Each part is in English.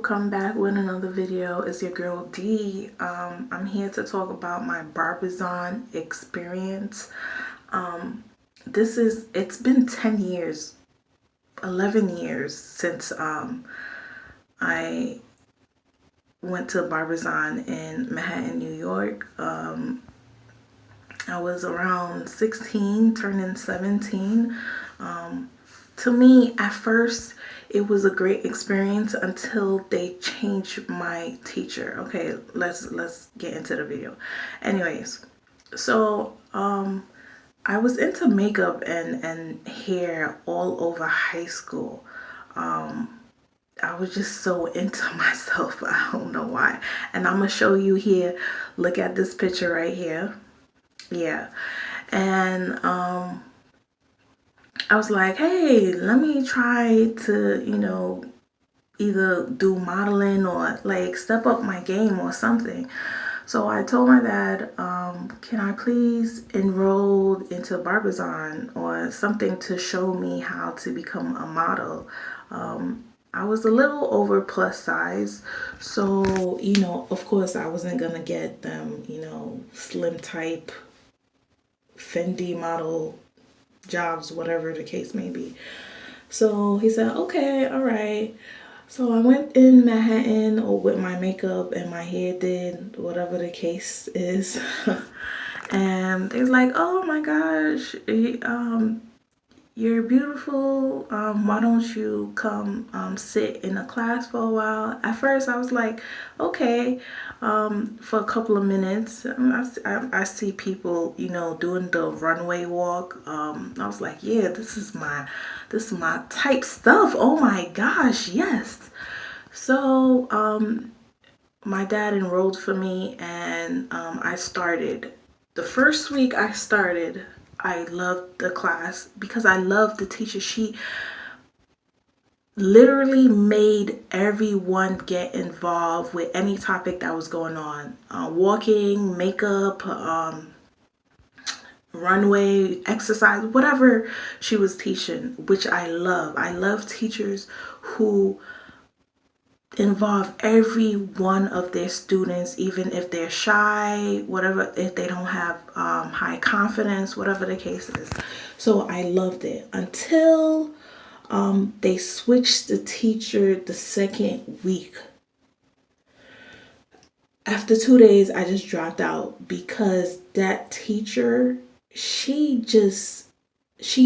come back with another video. It's your girl D. I'm here to talk about my Barbizon experience. It's been 10 years, 11 years since I went to Barbizon in Manhattan, New York. I was around 16, turning 17. To me, at first, it was a great experience until they changed my teacher. Okay, let's get into the video. Anyways, so I was into makeup and hair all over high school. I was just so into myself. I don't know why. And I'm gonna show you here. Look at this picture right here. Yeah. And I was like, hey, let me try to, either do modeling or like step up my game or something. So I told my dad, can I please enroll into Barbizon or something to show me how to become a model? I was a little over plus size, so, of course I wasn't gonna get them, slim type Fendi model jobs, whatever the case may be. So he said, okay, all right. So I went in Manhattan with my makeup and my hair did, whatever the case is. And they was like, oh my gosh, you're beautiful. Why don't you come sit in a class for a while? At first I was like, okay, for a couple of minutes. I see people, doing the runway walk. I was like, yeah, this is my type stuff. Oh my gosh, yes. So my dad enrolled for me, and I started. The first week I started, I loved the class because I loved the teacher. She literally made everyone get involved with any topic that was going on. Walking, makeup, runway, exercise, whatever she was teaching, which I love. I love teachers who involve every one of their students, even if they're shy, whatever, if they don't have high confidence, whatever the case is. So I loved it until they switched the teacher the second week. After 2 days, I just dropped out because that teacher, she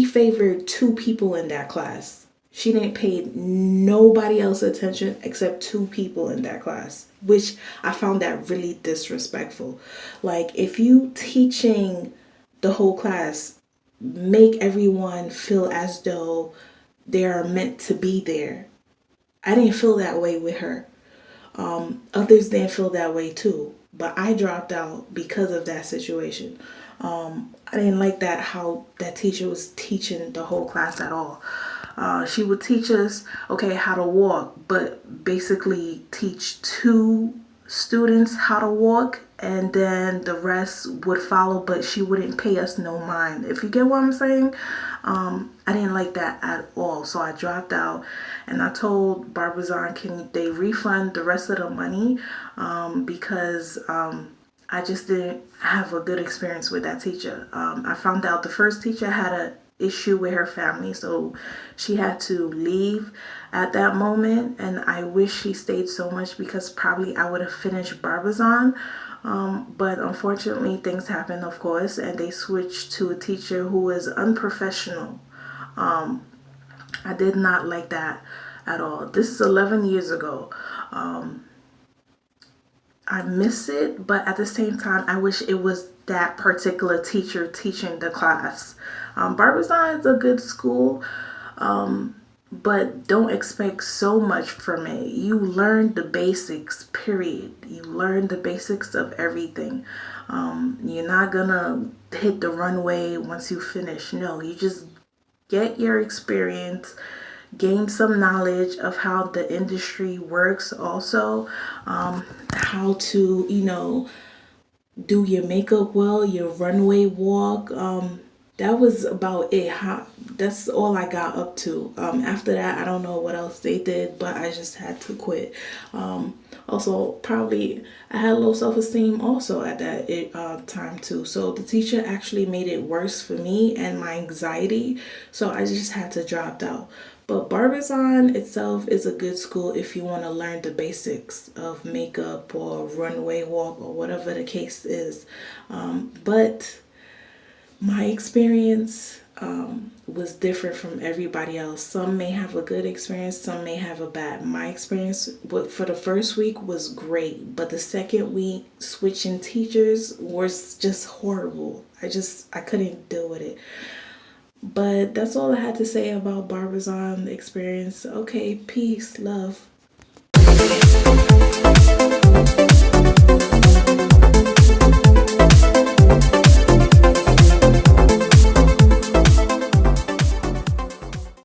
favored two people in that class. She didn't pay nobody else attention except two people in that class, which I found that really disrespectful. Like, if you teaching the whole class, make everyone feel as though they are meant to be there. I didn't feel that way with her. Others didn't feel that way too, but I dropped out because of that situation. I didn't like that, how that teacher was teaching the whole class at all. She would teach us, okay, how to walk, but basically teach two students how to walk, and then the rest would follow, but she wouldn't pay us no mind. If you get what I'm saying? I didn't like that at all. So I dropped out, and I told Barbizon, can they refund the rest of the money? Because I just didn't have a good experience with that teacher. I found out the first teacher had a issue with her family, so she had to leave at that moment, and I wish she stayed so much because probably I would have finished Barbizon. But unfortunately things happened, of course, and they switched to a teacher who was unprofessional. I did not like that at all. This is 11 years ago. I miss it, but at the same time, I wish it was that particular teacher teaching the class. Barbizon is a good school, but don't expect so much from it. You learn the basics, period. You learn the basics of everything. You're not gonna hit the runway once you finish. No, you just get your experience, gain some knowledge of how the industry works also, how to, do your makeup well, your runway walk. That was about it. that's all I got up to. After that, I don't know what else they did, but I just had to quit. Also, probably I had low self esteem also at that time too. So the teacher actually made it worse for me and my anxiety. So I just had to drop out. But Barbizon itself is a good school if you want to learn the basics of makeup or runway walk or whatever the case is. But my experience was different from everybody else. Some may have a good experience, some may have a bad. My experience for the first week was great, but the second week switching teachers was just horrible. I couldn't deal with it. But that's all I had to say about Barbizon experience. Okay, peace, love.